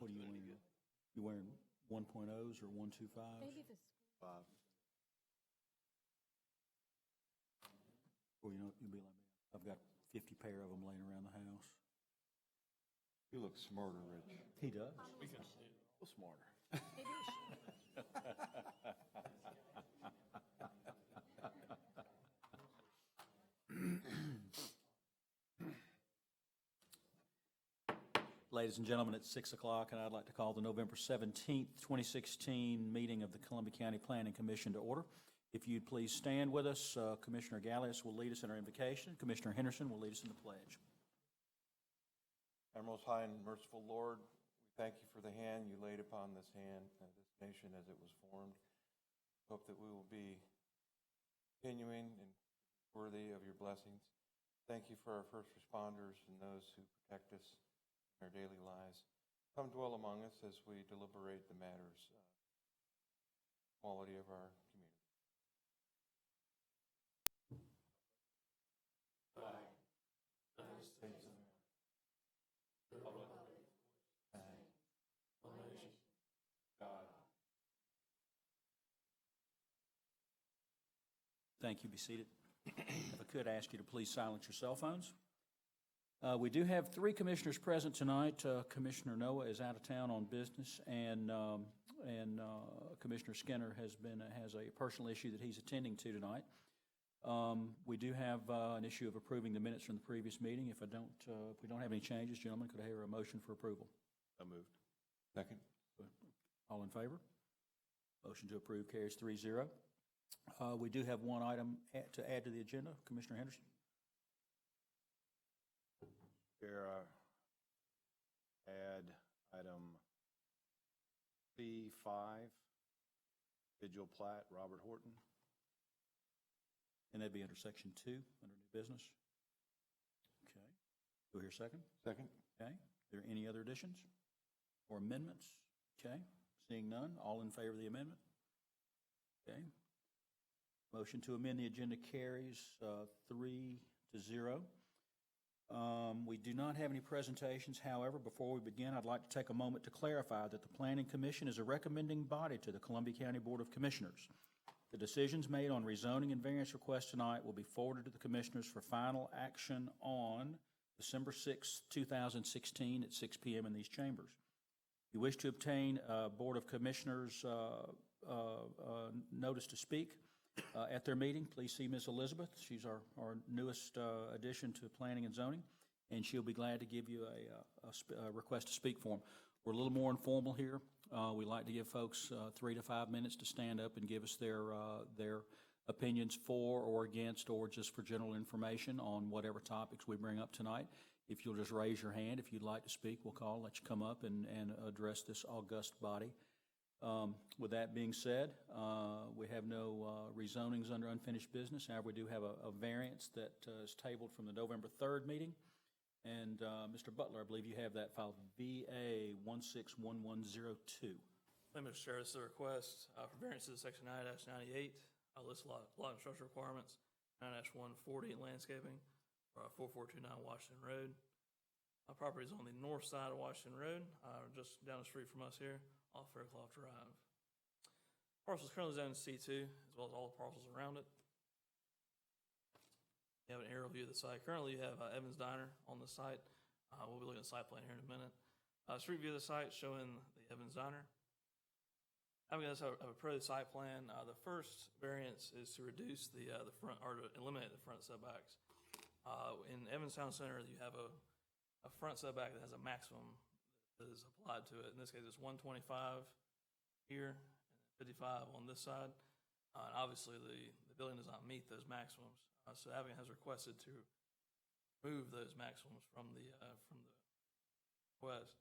what are you wearing? You wearing 1.0s or 125s? Maybe the school. 5. Or you'll be like me. I've got 50 pair of them laying around the house. You look smarter, Rich. He does. A little smarter. Maybe we should. Ladies and gentlemen, it's 6 o'clock, and I'd like to call the November 17th, 2016 meeting of the Columbia County Planning Commission to order. If you'd please stand with us, Commissioner Gallius will lead us in our invocation. Commissioner Henderson will lead us in the pledge. Our most high and merciful Lord, we thank you for the hand you laid upon this nation as it was formed. Hope that we will be continuing and worthy of your blessings. Thank you for our first responders and those who protect us in our daily lives. Come dwell among us as we deliberate the matters, quality of our community. United States of America. God. Thank you. Be seated. If I could ask you to please silence your cell phones. We do have 3 commissioners present tonight. Commissioner Noah is out of town on business, and Commissioner Skinner has a personal issue that he's attending to tonight. We do have an issue of approving the minutes from the previous meeting. If we don't have any changes, gentlemen, could I hear a motion for approval? So moved. Second. All in favor? Motion to approve carries 3-0. We do have one item to add to the agenda. Commissioner Henderson. Chair, add item C5, individual plat, Robert Horton. And that'd be under section 2, under new business. Okay. Do I hear a second? Second. Okay. Are there any other additions or amendments? Okay. Seeing none, all in favor of the amendment? Okay. Motion to amend the agenda carries 3-0. We do not have any presentations. However, before we begin, I'd like to take a moment to clarify that the Planning Commission is a recommending body to the Columbia County Board of Commissioners. The decisions made on rezoning and variance requests tonight will be forwarded to the Commissioners for final action on December 6, 2016 at 6 p.m. in these chambers. If you wish to obtain a Board of Commissioners notice to speak at their meeting, please see Ms. Elizabeth. She's our newest addition to Planning and Zoning, and she'll be glad to give you a request to speak for them. We're a little more informal here. We like to give folks 3 to 5 minutes to stand up and give us their opinions for or against, or just for general information on whatever topics we bring up tonight. If you'll just raise your hand if you'd like to speak, we'll call, let you come up and address this august body. With that being said, we have no rezonings under unfinished business. However, we do have a variance that is tabled from the November 3rd meeting. And Mr. Butler, I believe you have that filed, VA 161102. Thank you, Mr. Chair. This is a request for variances section 9-98, list lot and structure requirements, 9-140 landscaping, 4429 Washington Road. Our property is on the north side of Washington Road, just down the street from us here, off Fairclough Drive. Parcel is currently zoned C2, as well as all the parcels around it. You have an aerial view of the site. Currently, you have Evans Diner on the site. We'll be looking at the site plan here in a minute. Street view of the site showing the Evans Diner. Having us have a pro site plan. The first variance is to reduce the front, or to eliminate the front setbacks. In Evans Town Center, you have a front setback that has a maximum that is applied to it. In this case, it's 125 here and 55 on this side. And obviously, the building does not meet those maximums. So Avignon has requested to remove those maximums from the request.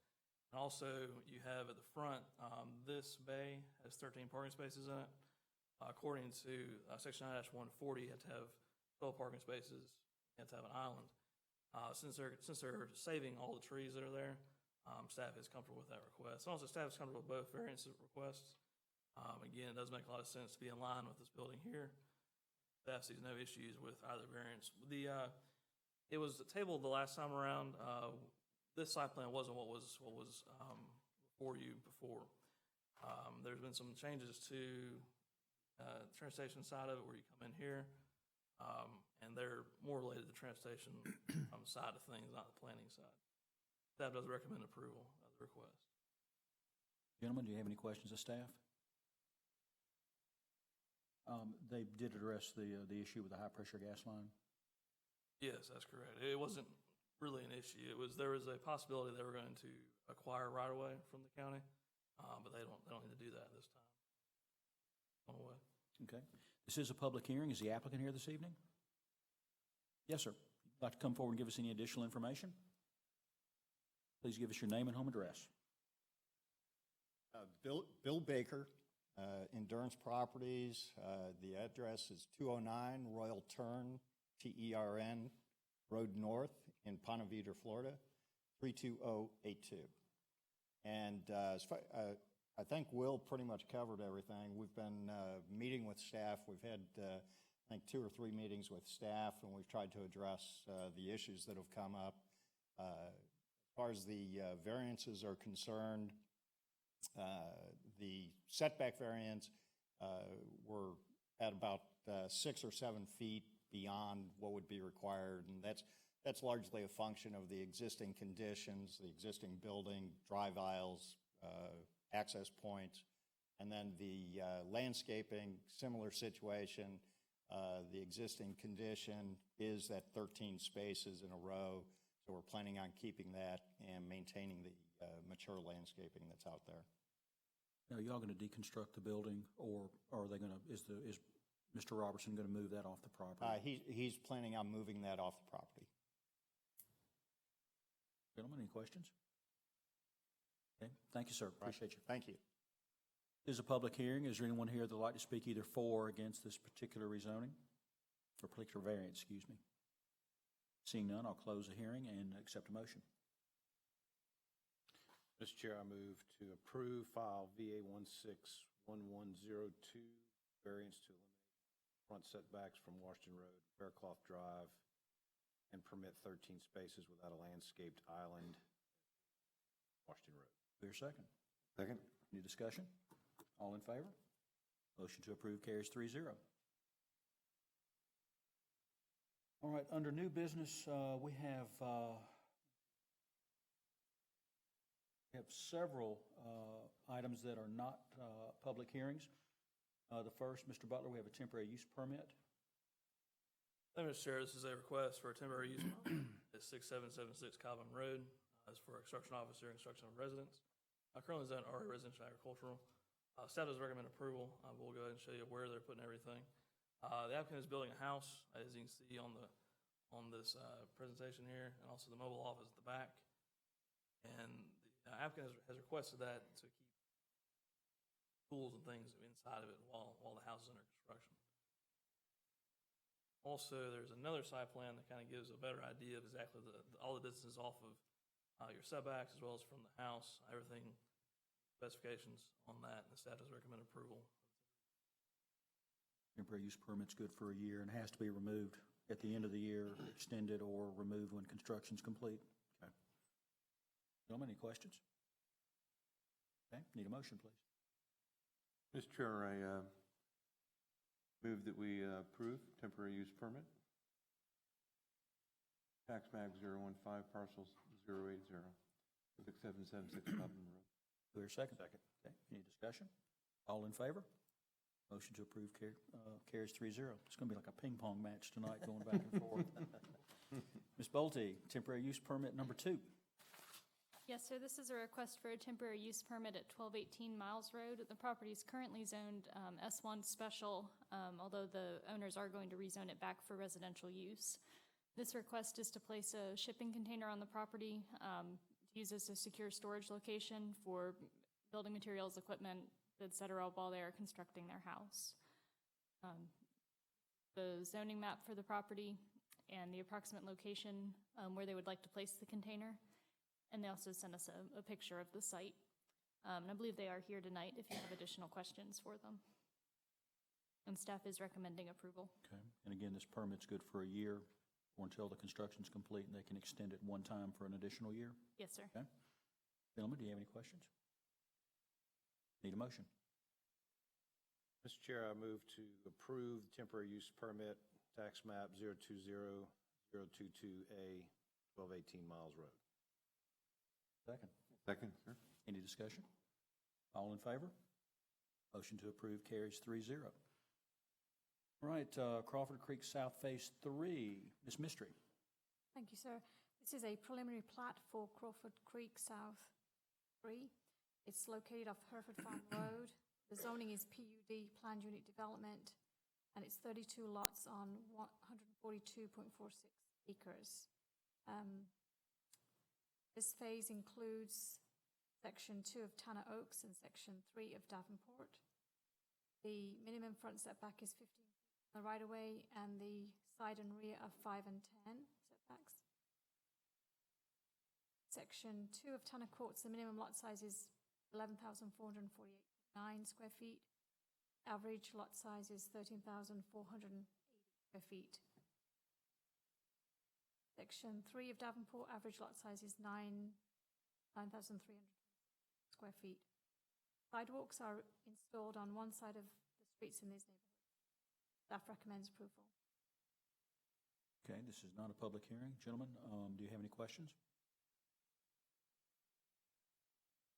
And also, you have at the front, this bay has 13 parking spaces in it. According to section 9-140, you have to have 12 parking spaces. You have to have an island. Since they're saving all the trees that are there, staff is comfortable with that request. And also, staff is comfortable with both variance requests. Again, it does make a lot of sense to be in line with this building here. Staff sees no issues with either variance. It was tabled the last time around. This site plan wasn't what was before you before. There's been some changes to the transportation side of it where you come in here, and they're more related to the transportation side of things, not the planning side. Staff does recommend approval of the request. Gentlemen, do you have any questions of staff? They did address the issue with the high-pressure gas line. Yes, that's correct. It wasn't really an issue. There was a possibility they were going to acquire right away from the county, but they don't need to do that this time. On the way. Okay. This is a public hearing. Is the applicant here this evening? Yes, sir. You'd like to come forward and give us any additional information? Please give us your name and home address. Bill Baker, Endurance Properties. The address is 209 Royal Turn, TERN, Road North in Ponte Vedra, Florida, 32082. And I think Will pretty much covered everything. We've been meeting with staff. We've had, I think, 2 or 3 meetings with staff, and we've tried to address the issues that have come up. As far as the variances are concerned, the setback variance were at about 6 or 7 feet beyond what would be required, and that's largely a function of the existing conditions, the existing building, drive aisles, access points, and then the landscaping, similar situation. The existing condition is that 13 spaces in a row, so we're planning on keeping that and maintaining the mature landscaping that's out there. Now, are y'all going to deconstruct the building, or are they going to? Is Mr. Robertson going to move that off the property? He's planning on moving that off the property. Gentlemen, any questions? Okay, thank you, sir. Appreciate you. Thank you. This is a public hearing. Is there anyone here that would like to speak either for or against this particular rezoning, or particular variance, excuse me? Seeing none, I'll close the hearing and accept a motion. Mr. Chair, I move to approve file VA 161102, variance to eliminate front setbacks from Washington Road, Faircloth Drive, and permit 13 spaces without a landscaped island, Washington Road. Clear second. Second. Any discussion? All in favor? Motion to approve carries 3-0. All right, under new business, we have several items that are not public hearings. The first, Mr. Butler, we have a temporary use permit. Thank you, Mr. Chair. This is a request for a temporary use permit at 6776 Calvin Road. It's for a construction officer and construction of residence. Currently zoned RA residential agricultural. Staff does recommend approval. We'll go ahead and show you where they're putting everything. The applicant is building a house, as you can see on this presentation here, and also the mobile office at the back. And the applicant has requested that to keep tools and things inside of it while the house is under construction. Also, there's another site plan that kind of gives a better idea of exactly all the distances off of your setbacks as well as from the house, everything, specifications on that, and the staff does recommend approval. Temporary use permit's good for a year and has to be removed at the end of the year, extended or removed when construction's complete. Okay. Gentlemen, any questions? Okay, need a motion, please. Mr. Chair, I move that we approve temporary use permit. Tax map 015, parcels 080, 6776 Calvin Road. Clear second? Second. Okay, any discussion? All in favor? Motion to approve carries 3-0. It's going to be like a ping pong match tonight going back and forth. Ms. Bolte, temporary use permit number 2. Yes, sir. This is a request for a temporary use permit at 1218 Miles Road. The property is currently zoned S1 special, although the owners are going to rezone it back for residential use. This request is to place a shipping container on the property, to use as a secure storage location for building materials, equipment, etc., while they are constructing their house. The zoning map for the property and the approximate location where they would like to place the container. And they also sent us a picture of the site. And I believe they are here tonight if you have additional questions for them. And staff is recommending approval. Okay, and again, this permit's good for a year or until the construction's complete, and they can extend it one time for an additional year? Yes, sir. Okay. Gentlemen, do you have any questions? Need a motion? Mr. Chair, I move to approve temporary use permit, tax map 020-022A, 1218 Miles Road. Second. Second, sir. Any discussion? All in favor? Motion to approve carries 3-0. All right, Crawford Creek South Phase 3. Ms. Mystery. Thank you, sir. This is a preliminary plat for Crawford Creek South 3. It's located off Hereford Farm Road. The zoning is PUD, Planned Unit Development, and it's 32 lots on 142.46 acres. This phase includes Section 2 of Tanner Oaks and Section 3 of Davenport. The minimum front setback is 15 feet from the right-of-way, and the side and rear are 5 and 10 setbacks. Section 2 of Tanner Courts, the minimum lot size is 11,448.9 square feet. Average lot size is 13,480 square feet. Section 3 of Davenport, average lot size is 9,300 square feet. Sidewalks are installed on one side of the streets in these neighborhoods. Staff recommends approval. Okay, this is not a public hearing. Gentlemen, do you have any questions?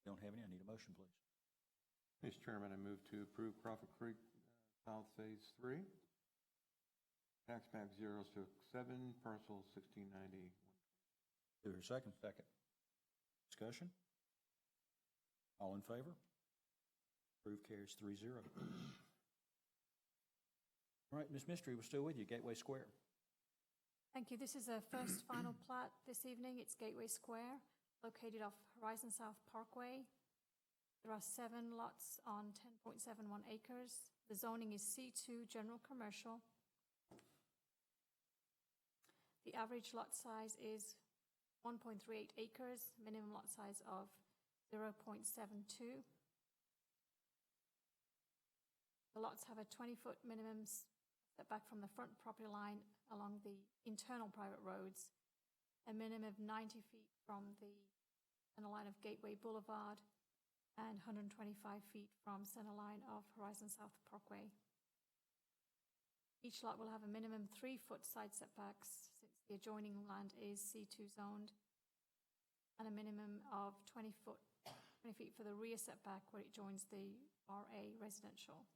Don't have any. I need a motion, please. Mr. Chairman, I move to approve Crawford Creek South Phase 3. Tax map 067, parcel 1690. Do your second. Second. Discussion? All in favor? Approved carries 3-0. All right, Ms. Mystery, we're still with you. Gateway Square. Thank you. This is a first final plat this evening. It's Gateway Square, located off Horizon South Parkway. There are 7 lots on 10.71 acres. The zoning is C2 General Commercial. The average lot size is 1.38 acres, minimum lot size of 0.72. The lots have a 20-foot minimum setback from the front property line along the internal private roads, a minimum of 90 feet from the center line of Gateway Boulevard, and 125 feet from center line of Horizon South Parkway. Each lot will have a minimum 3-foot side setbacks since the adjoining land is C2 zoned, and a minimum of 20 feet for the rear setback where it joins the RA residential.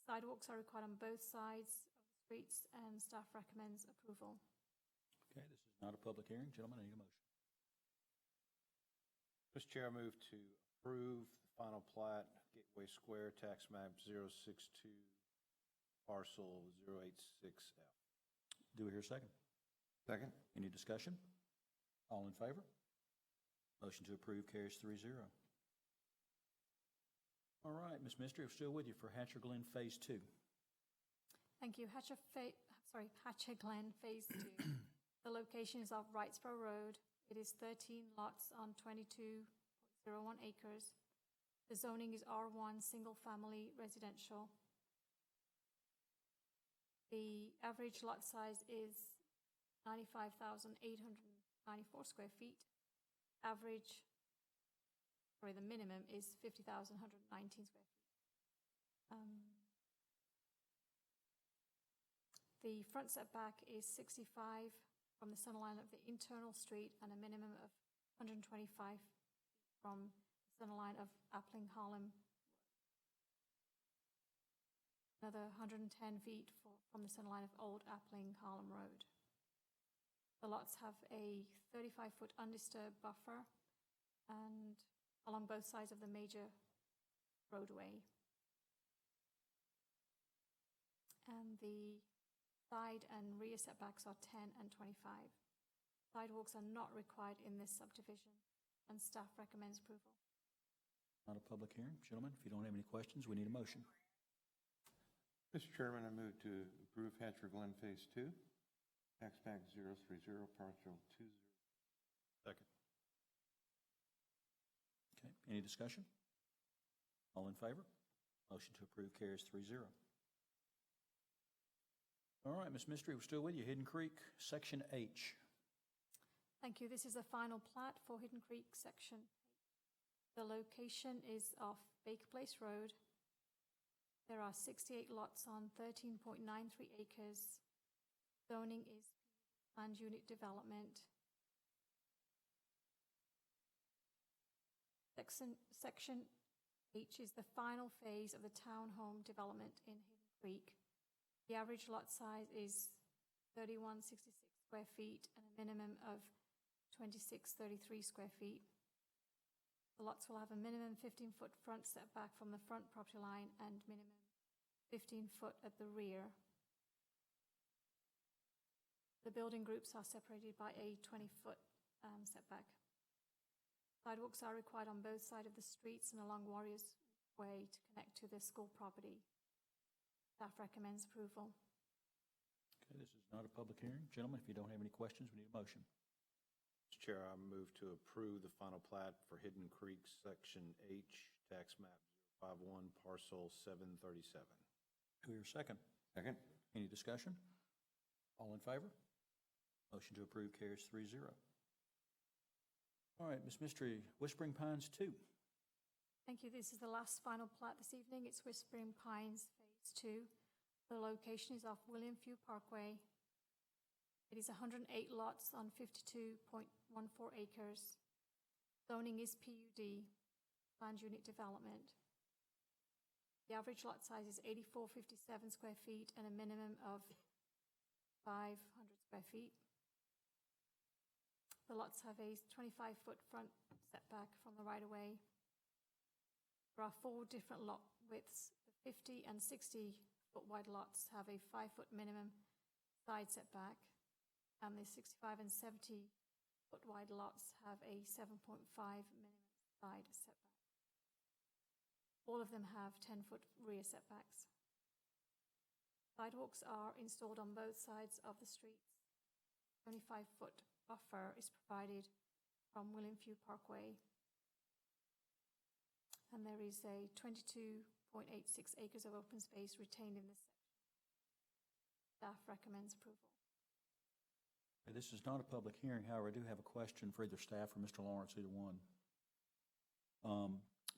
Sidewalks are required on both sides of the streets, and staff recommends approval. Okay, this is not a public hearing. Gentlemen, I need a motion. Mr. Chair, I move to approve the final plat, Gateway Square, tax map 062, parcel 086F. Do we hear a second? Second. Any discussion? All in favor? Motion to approve carries 3-0. All right, Ms. Mystery, I'm still with you for Hatcher Glen Phase 2. Thank you. Hatcher Glen Phase 2. The location is off Wrightsboro Road. It is 13 lots on 22.01 acres. The zoning is R1 Single Family Residential. The average lot size is 95,894 square feet. The minimum is 50,119 square feet. The front setback is 65 from the center line of the internal street, and a minimum of 125 feet from the center line of Appling Harlem Road. Another 110 feet from the center line of Old Appling Harlem Road. The lots have a 35-foot undisturbed buffer and along both sides of the major roadway. And the side and rear setbacks are 10 and 25. Sidewalks are not required in this subdivision, and staff recommends approval. Not a public hearing. Gentlemen, if you don't have any questions, we need a motion. Mr. Chairman, I move to approve Hatcher Glen Phase 2. Tax map 030, parcel 20. Second. Okay, any discussion? All in favor? Motion to approve carries 3-0. All right, Ms. Mystery, we're still with you. Hidden Creek, Section H. Thank you. This is the final plat for Hidden Creek Section 8. The location is off Baker Place Road. There are 68 lots on 13.93 acres. Zoning is planned unit development. Section H is the final phase of the townhome development in Hidden Creek. The average lot size is 3166 square feet and a minimum of 2633 square feet. The lots will have a minimum 15-foot front setback from the front property line and minimum 15-foot at the rear. The building groups are separated by a 20-foot setback. Sidewalks are required on both sides of the streets and along Warriors Way to connect to the school property. Staff recommends approval. Okay, this is not a public hearing. Gentlemen, if you don't have any questions, we need a motion. Mr. Chair, I move to approve the final plat for Hidden Creek, Section H, tax map 051, parcel 737. Do we hear a second? Second. Any discussion? All in favor? Motion to approve carries 3-0. All right, Ms. Mystery, Whispering Pines 2. Thank you. This is the last final plat this evening. It's Whispering Pines Phase 2. The location is off William Few Parkway. It is 108 lots on 52.14 acres. Zoning is PUD, planned unit development. The average lot size is 8457 square feet and a minimum of 500 square feet. The lots have a 25-foot front setback from the right-of-way. There are 4 different lot widths. The 50 and 60-foot wide lots have a 5-foot minimum side setback, and the 65 and 70-foot wide lots have a 7.5 minimum side setback. All of them have 10-foot rear setbacks. Sidewalks are installed on both sides of the streets. 25-foot buffer is provided from William Few Parkway. And there is a 22.86 acres of open space retained in this section. Staff recommends approval. This is not a public hearing. However, I do have a question for either staff or Mr. Lawrence, either one.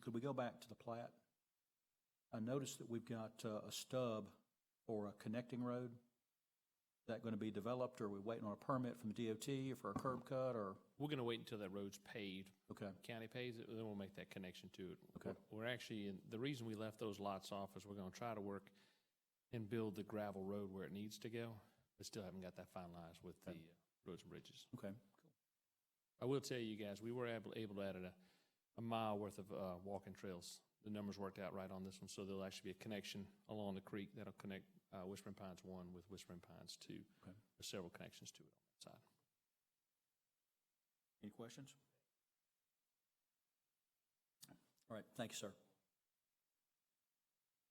Could we go back to the plat? I noticed that we've got a stub for a connecting road. Is that going to be developed, or are we waiting on a permit from the DOT or for a curb cut, or? We're going to wait until that road's paved. Okay. County paves it, then we'll make that connection to it. Okay. We're actually, the reason we left those lots off is we're going to try to work and build the gravel road where it needs to go, but still haven't got that finalized with the roads and bridges. Okay, cool. I will tell you guys, we were able to add a mile worth of walking trails. The numbers worked out right on this one, so there'll actually be a connection along the creek that'll connect Whispering Pines 1 with Whispering Pines 2. Okay. There's several connections to it on that side. Any questions? All right, thank you, sir.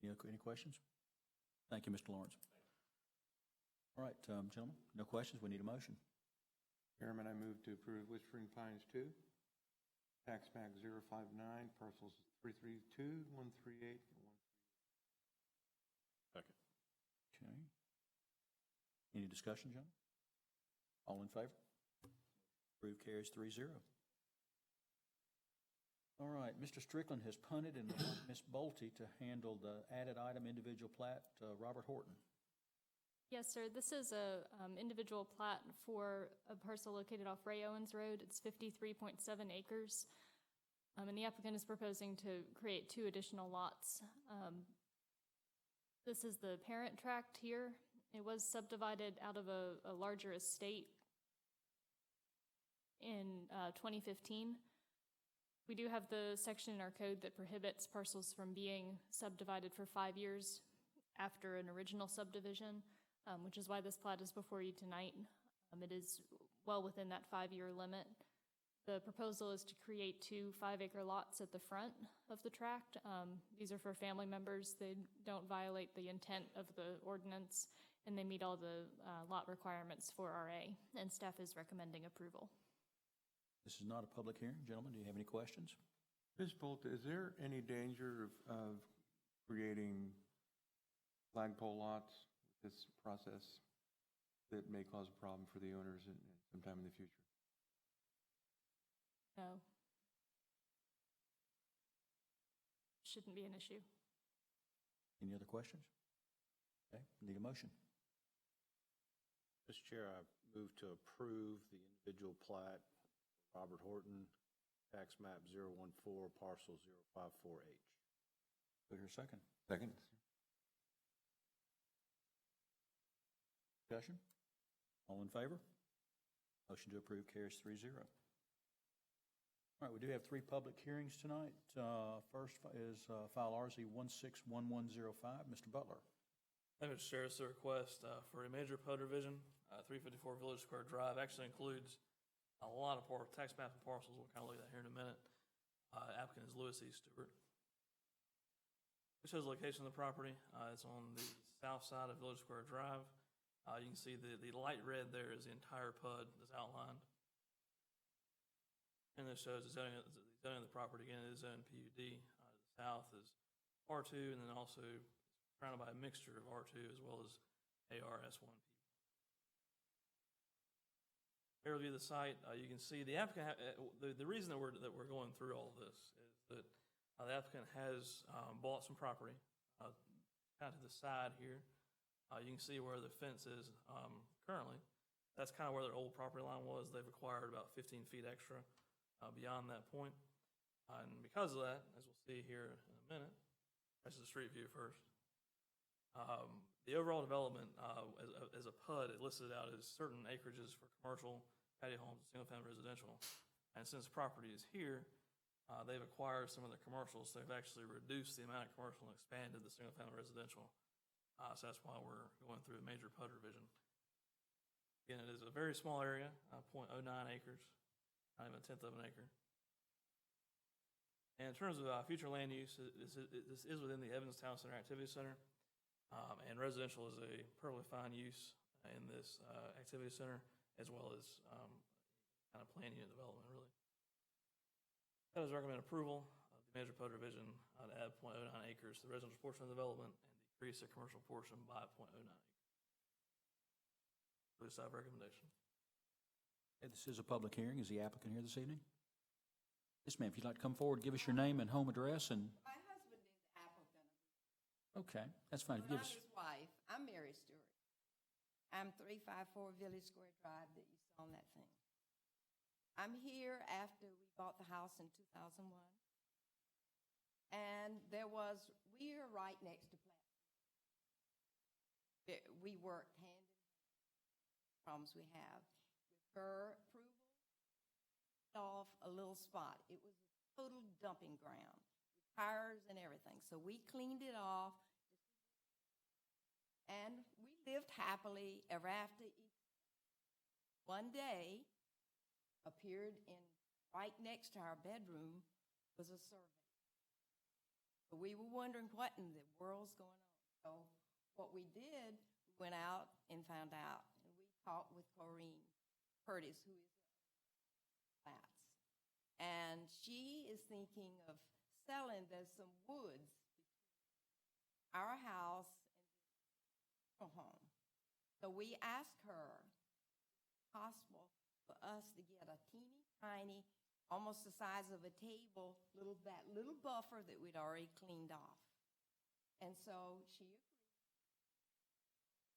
Any questions? Thank you, Mr. Lawrence. All right, gentlemen, no questions. We need a motion. Chairman, I move to approve Whispering Pines 2, tax map 059, parcels 332, 138, and 138. Second. Okay. Any discussion, John? All in favor? Approved carries 3-0. All right, Mr. Strickland has punted and would like Ms. Bolte to handle the added item individual plat, Robert Horton. Yes, sir. This is a individual plat for a parcel located off Ray Owens Road. It's 53.7 acres. And the applicant is proposing to create 2 additional lots. This is the parent tract here. It was subdivided out of a larger estate in 2015. We do have the section in our code that prohibits parcels from being subdivided for 5 years after an original subdivision, which is why this plat is before you tonight. It is well within that 5-year limit. The proposal is to create 2 5-acre lots at the front of the tract. These are for family members. They don't violate the intent of the ordinance, and they meet all the lot requirements for RA, and staff is recommending approval. This is not a public hearing. Gentlemen, do you have any questions? Ms. Bolte, is there any danger of creating flagpole lots with this process that may cause a problem for the owners sometime in the future? No. shouldn't be an issue. Any other questions? Okay, need a motion. Mr. Chair, I move to approve the individual plat, Robert Horton, tax map 014, parcel 054H. Do I hear a second? Second. Discussion? All in favor? Motion to approve carries 3-0. All right, we do have 3 public hearings tonight. First is file RZ 161105. Mr. Butler. Thank you, Mr. Chair. It's a request for a major PUD revision. 354 Village Square Drive actually includes a lot of tax map and parcels. We'll kind of look at that here in a minute. Applicant is Lewis E. Stewart. This shows the location of the property. It's on the south side of Village Square Drive. You can see the light red there is the entire PUD that's outlined. And this shows the zoning of the property. Again, it is zoned PUD. The south is R2, and then also surrounded by a mixture of R2 as well as ARS1. Overview of the site, you can see the applicant. The reason that we're going through all of this is that the applicant has bought some property, kind of to the side here. You can see where the fence is currently. That's kind of where their old property line was. They've acquired about 15 feet extra beyond that point. And because of that, as we'll see here in a minute, this is a street view first. The overall development as a PUD, it listed out as certain acreages for commercial, patio homes, and single-family residential. And since the property is here, they've acquired some of the commercials. So they've actually reduced the amount of commercial and expanded the single-family residential. So that's why we're going through a major PUD revision. Again, it is a very small area, 0.09 acres, not even a tenth of an acre. And in terms of future land use, this is within the Evans Town Center Activity Center. And residential is a perfectly fine use in this activity center, as well as kind of plan unit development, really. That is recommend approval of the major PUD revision to add 0.09 acres to the residential portion of the development and decrease the commercial portion by 0.09 acres. This is our recommendation. Okay, this is a public hearing. Is the applicant here this evening? Yes, ma'am. If you'd like to come forward, give us your name and home address and. My husband is the applicant. Okay, that's fine. But Give I'm us. his wife. I'm Mary Stewart. I'm 354 Village Square Drive that you saw on that thing. I'm here after we bought the house in 2001. And we are right next to Plannng. We worked hand in hand. Problems we have. With her approval, off a little spot. It was a total dumping ground. Tires and everything. So we cleaned it off. And we lived happily ever after. One day, appeared right next to our bedroom was a survey. So we were wondering what in the world's going on. So what we did, we went out and found out. And we talked with Corrine Curtis, who is flats. And she is thinking of selling. There's some woods between our house and the home. So we asked her if it's possible for us to get a teeny tiny, almost the size of a table, that little buffer that we'd already cleaned off. And so she agreed,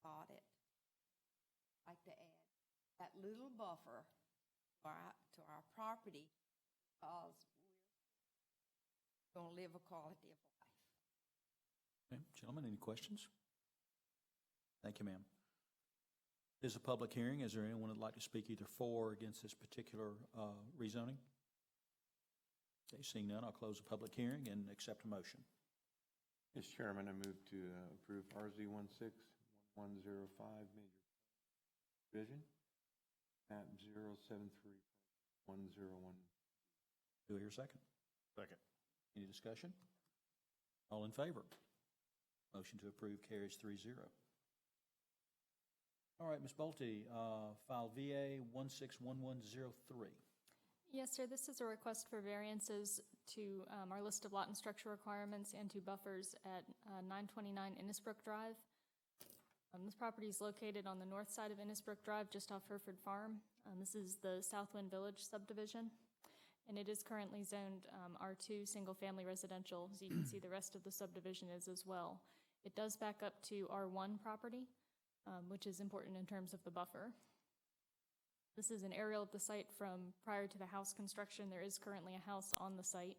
bought it. I'd like to add that little buffer to our property because we're going to live a quality of life. Okay, gentlemen, any questions? Thank you, ma'am. This is a public hearing. Is there anyone that'd like to speak either for or against this particular rezoning? Okay, seeing none, I'll close the public hearing and accept a motion. Mr. Chairman, I move to approve RZ 161105 major revision, map 073.101. Do I hear a second? Second. Any discussion? All in favor? Motion to approve carries 3-0. All right, Ms. Bolte, file VA 161103. Yes, sir. This is a request for variances to our list of lot and structure requirements and to buffers at 929 Innisbrook Drive. This property is located on the north side of Innisbrook Drive, just off Hereford Farm. This is the Southwind Village subdivision. and it is currently zoned R2, single-family residential. As you can see, the rest of the subdivision is as well. It does back up to R1 property, which is important in terms of the buffer. This is an aerial of the site from prior to the house construction. There is currently a house on the site.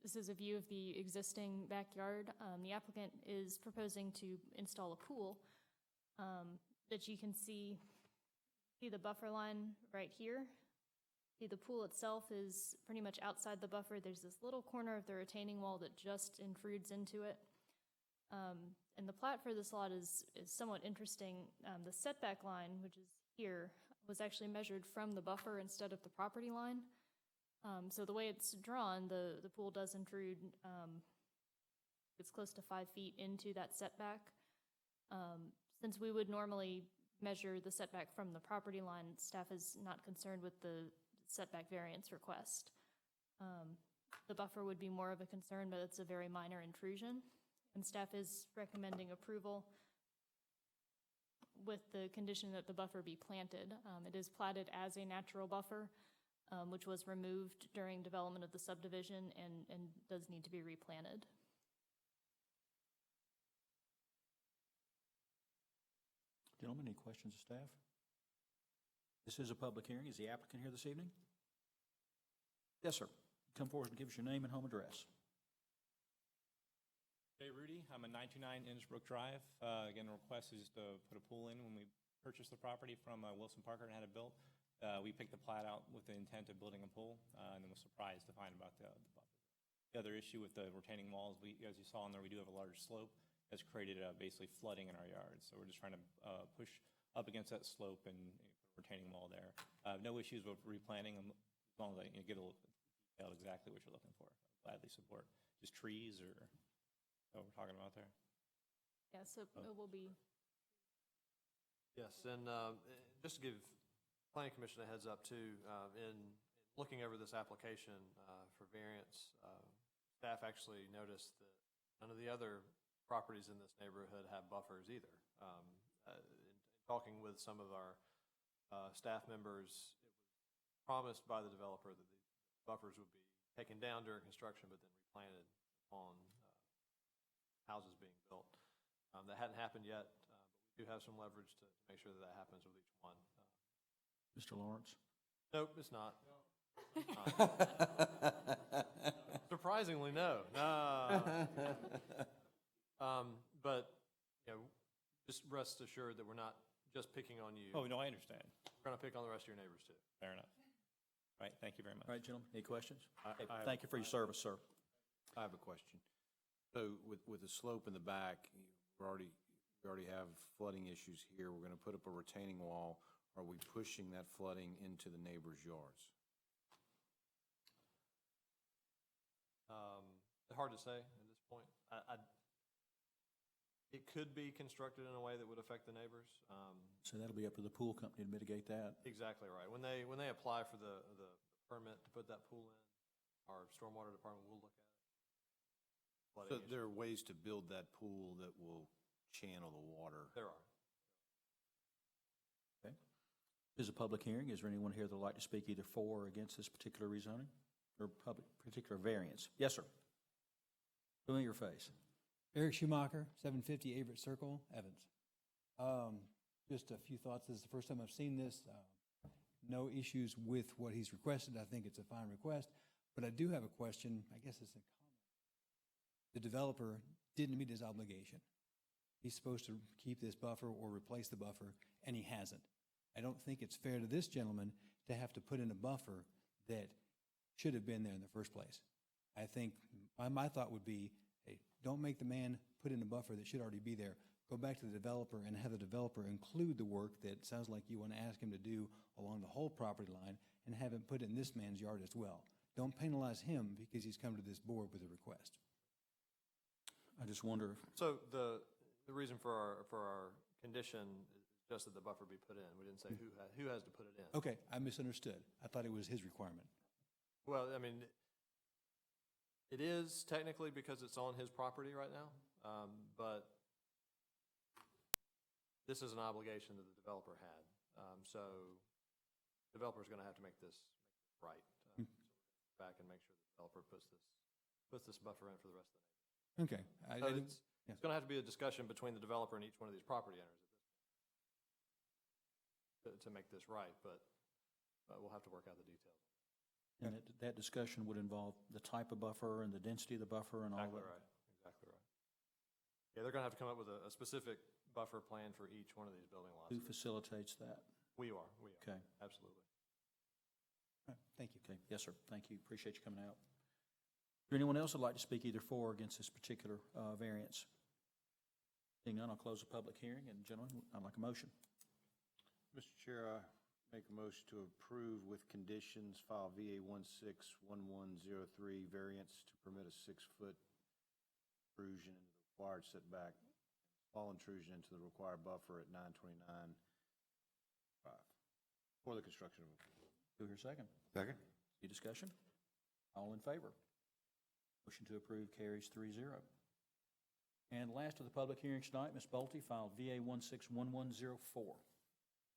This is a view of the existing backyard. The applicant is proposing to install a pool that you can see the buffer line right here. See, the pool itself is pretty much outside the buffer. There's this little corner of the retaining wall that just intrudes into it. And the plat for this lot is somewhat interesting. The setback line, which is here, was actually measured from the buffer instead of the property line. So the way it's drawn, the pool does intrude, it's close to 5 feet into that setback. Since we would normally measure the setback from the property line, staff is not concerned with the setback variance request. The buffer would be more of a concern, but it's a very minor intrusion. And staff is recommending approval with the condition that the buffer be planted. It is platted as a natural buffer, which was removed during development of the subdivision and does need to be replanted. Gentlemen, any questions of staff? This is a public hearing. Is the applicant here this evening? Yes, sir. Come forward and give us your name and home address. Hey, Rudy. I'm at 929 Innisbrook Drive. Again, the request is to put a pool in. When we purchased the property from Wilson Parker and had it built, we picked the plat out with the intent of building a pool, and then was surprised to find about the buffer. The other issue with the retaining walls, as you saw in there, we do have a large slope that's created basically flooding in our yard. So we're just trying to push up against that slope and put a retaining wall there. No issues with replanting them, as long as you get a little detailed exactly what you're looking for. I'll gladly support. Just trees or what we're talking about there? Yeah, so it will be. Yes, and just to give Planning Commission a heads up too, in looking over this application for variance, staff actually noticed that none of the other properties in this neighborhood have buffers either. In talking with some of our staff members, it was promised by the developer that the buffers would be taken down during construction but then replanted upon houses being built. That hadn't happened yet, but we do have some leverage to make sure that happens with each one. Mr. Lawrence? Nope, it's not. Surprisingly, no. But just rest assured that we're not just picking on you. Oh, no, I understand. We're going to pick on the rest of your neighbors too. Fair enough. All right, thank you very much. All right, gentlemen, any questions? I have- Thank you for your service, sir. I have a question. So with the slope in the back, we already have flooding issues here. We're going to put up a retaining wall. Are we pushing that flooding into the neighbors' yards? Hard to say at this point. It could be constructed in a way that would affect the neighbors. So that'll be up to the pool company to mitigate that. Exactly right. When they apply for the permit to put that pool in, our stormwater department will look at it. So there are ways to build that pool that will channel the water. There are. Okay. This is a public hearing. Is there anyone here that would like to speak either for or against this particular rezoning or particular variance? Yes, sir. Show me your face. Eric Schumacher, 750 Averett Circle, Evans. Just a few thoughts. This is the first time I've seen this. No issues with what he's requested. I think it's a fine request. But I do have a question. I guess it's a comment. The developer didn't meet his obligation. He's supposed to keep this buffer or replace the buffer, and he hasn't. I don't think it's fair to this gentleman to have to put in a buffer that should have been there in the first place. I think my thought would be, hey, don't make the man put in a buffer that should already be there. Go back to the developer and have the developer include the work that sounds like you want to ask him to do along the whole property line and have him put it in this man's yard as well. Don't penalize him because he's come to this board with a request. I just wonder. So the reason for our condition is just that the buffer be put in. We didn't say who has to put it in. Okay, I misunderstood. I thought it was his requirement. Well, I mean, it is technically because it's on his property right now, but this is an obligation that the developer had. So the developer is going to have to make this right. back and make sure the developer puts this buffer in for the rest of the neighborhood. Okay. So it's going to have to be a discussion between the developer and each one of these property owners at this point to make this right, but we'll have to work out the details. And that discussion would involve the type of buffer and the density of the buffer and all that? Exactly right. Exactly right. Yeah, they're going to have to come up with a specific buffer plan for each one of these building lots. Who facilitates that? We are. Okay. Absolutely. All right, thank you. Okay, yes, sir, thank you, appreciate you coming out. Is there anyone else that'd like to speak either for or against this particular variance? Seeing none, I'll close the public hearing, and gentlemen, I'd like a motion. Mr. Chair, I make a motion to approve with conditions file VA 161103 variance to permit a 6-foot intrusion into the required setback, small intrusion into the required buffer at 929 for the construction of. Do I hear a second? Second. Any discussion? All in favor? Motion to approve carries 3-0. And last of the public hearings tonight, Ms. Bolte filed VA 161104.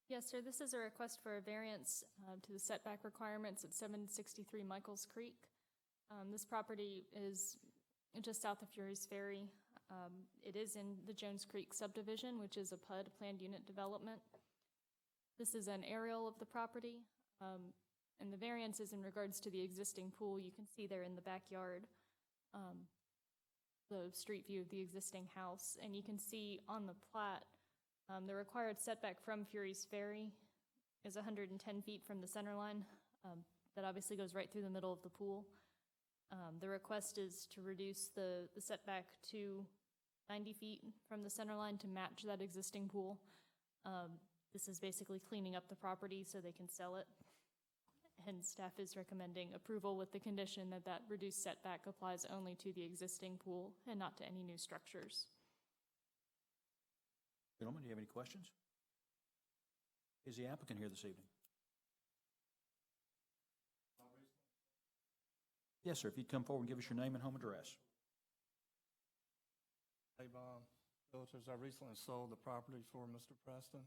Yes, sir, this is a request for a variance to the setback requirements at 763 Michaels Creek. This property is just south of Fury's Ferry. It is in the Jones Creek subdivision, which is a PUD, planned unit development. This is an aerial of the property, and the variance is in regards to the existing pool. You can see there in the backyard the street view of the existing house, and you can see on the plat the required setback from Fury's Ferry is 110 feet from the center line. That obviously goes right through the middle of the pool. The request is to reduce the setback to 90 feet from the center line to match that existing pool. This is basically cleaning up the property so they can sell it. And staff is recommending approval with the condition that that reduced setback applies only to the existing pool and not to any new structures. Gentlemen, do you have any questions? Is the applicant here this evening? Yes, sir. If you'd come forward and give us your name and home address. Hey, Bob Filters, I recently sold the property for Mr. Preston,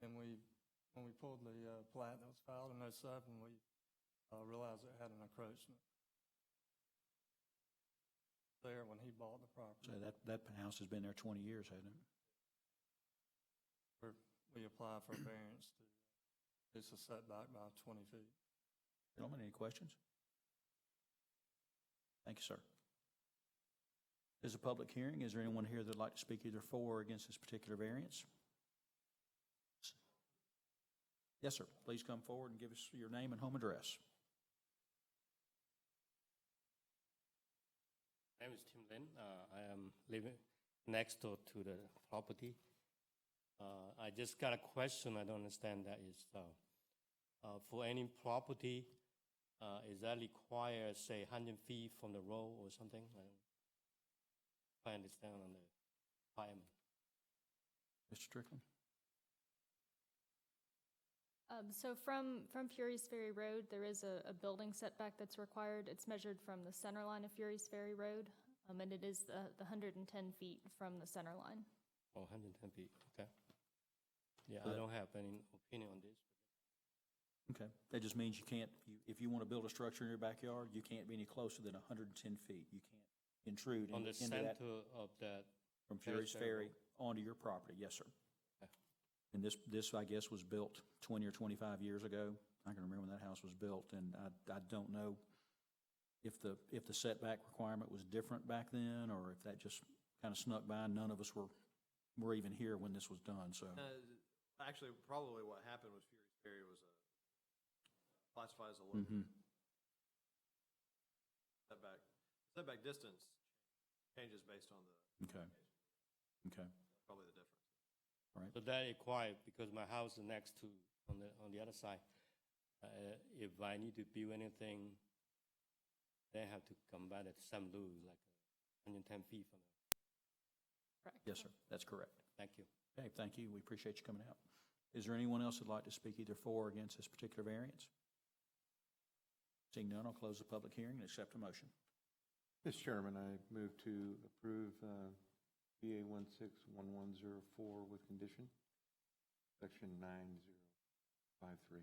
and when we pulled the plat that was filed in 07, we realized it had an encroachment there when he bought the property. So that house has been there 20 years, hasn't it? We applied for a variance to reduce the setback by 20 feet. Gentlemen, any questions? Thank you, sir. This is a public hearing. Is there anyone here that'd like to speak either for or against this particular variance? Yes, sir. Please come forward and give us your name and home address. My name is Tim Lin. I am living next door to the property. I just got a question. I don't understand that is for any property, is that require, say, 100 feet from the road or something? I understand on the requirement. Mr. Strickland? So from Fury's Ferry Road, there is a building setback that's required. It's measured from the center line of Fury's Ferry Road, and it is the 110 feet from the center line. Oh, 110 feet, okay. Yeah, I don't have any opinion on this. Okay. That just means you can't, if you want to build a structure in your backyard, you can't be any closer than 110 feet. You can't intrude On the into center that of that. from Fury's Ferry onto your property. Yes, sir. Okay. And this, I guess, was built 20 or 25 years ago. I can remember when that house was built, and I don't know if the setback requirement was different back then, or if that just kind of snuck by. None of us were even here when this was done, so. Actually, probably what happened was Fury's Ferry was classified as a local setback distance changes based on the Okay. Okay. probably the difference. All right. So that required, because my house is next to, on the other side, if I need to build anything, they have to come back at some rule, like 110 feet from it. Correct. Yes, sir. That's correct. Thank you. Okay, thank you. We appreciate you coming out. Is there anyone else who'd like to speak either for or against this particular variance? Seeing none, I'll close the public hearing and accept a motion. Mr. Chairman, I move to approve VA 161104 with condition. Section 9053.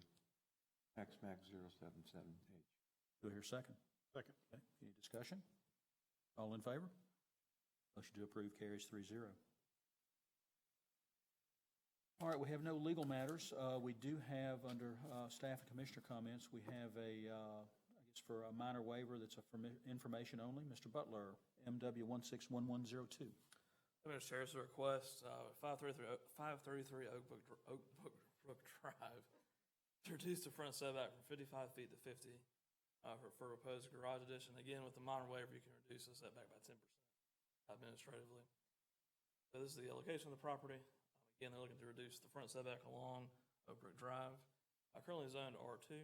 Tax Max 077H. Do I hear a second? Second. Okay, any discussion? All in favor? Motion to approve carries 3-0. All right, we have no legal matters. We do have, under staff and commissioner comments, we have I guess for a minor waiver that's for information only. Mr. Butler, MW 161102. Mr. Chair, it's a request, 533 Oak Brook Drive, to reduce the front setback from 55 feet to 50 for proposed garage addition. Again, with the minor waiver, you can reduce the setback by 10% administratively. So this is the location of the property. Again, they're looking to reduce the front setback along Oak Brook Drive. Currently zoned R2.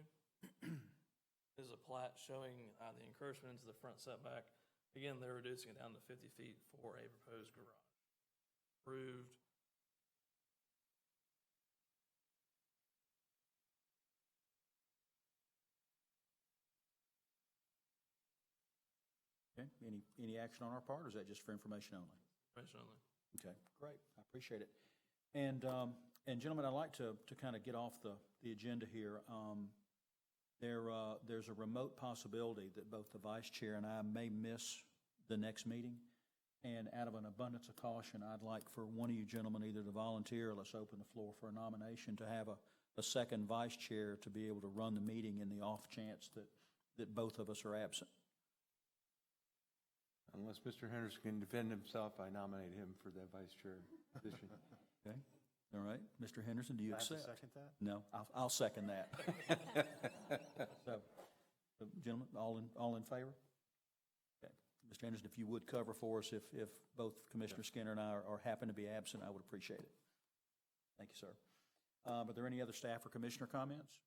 This is a plat showing the encroachment into the front setback. Again, they're reducing it down to 50 feet for a proposed garage. Approved. Okay, any action on our part, or is that just for information only? Information only. Okay, great, I appreciate it. And gentlemen, I'd like to kind of get off the agenda here. There's a remote possibility that both the vice chair and I may miss the next meeting. And out of an abundance of caution, I'd like for one of you gentlemen either to volunteer, or let's open the floor for a nomination, to have a second vice chair to be able to run the meeting in the off chance that both of us are absent. Unless Mr. Henderson can defend himself, I nominate him for the vice chair position. Okay, all right. Mr. Henderson, do you accept? Second that? No, I'll second that. So, gentlemen, all in favor? Okay. Mr. Henderson, if you would cover for us, if both Commissioner Skinner and I are happen to be absent, I would appreciate it. Thank you, sir. Are there any other staff or commissioner comments?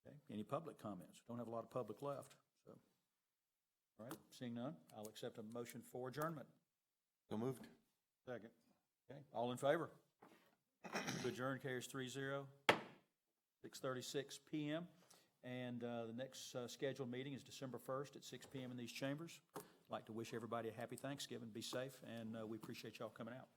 Okay. Any public comments? Don't have a lot of public left, so. All right, seeing none, I'll accept a motion for adjournment. So moved. Second. Okay, all in favor? To adjourn carries 3-0, 6:36 p.m. And the next scheduled meeting is December 1st at 6 p.m. in these chambers. I'd like to wish everybody a happy Thanksgiving. Be safe, and we appreciate y'all coming out.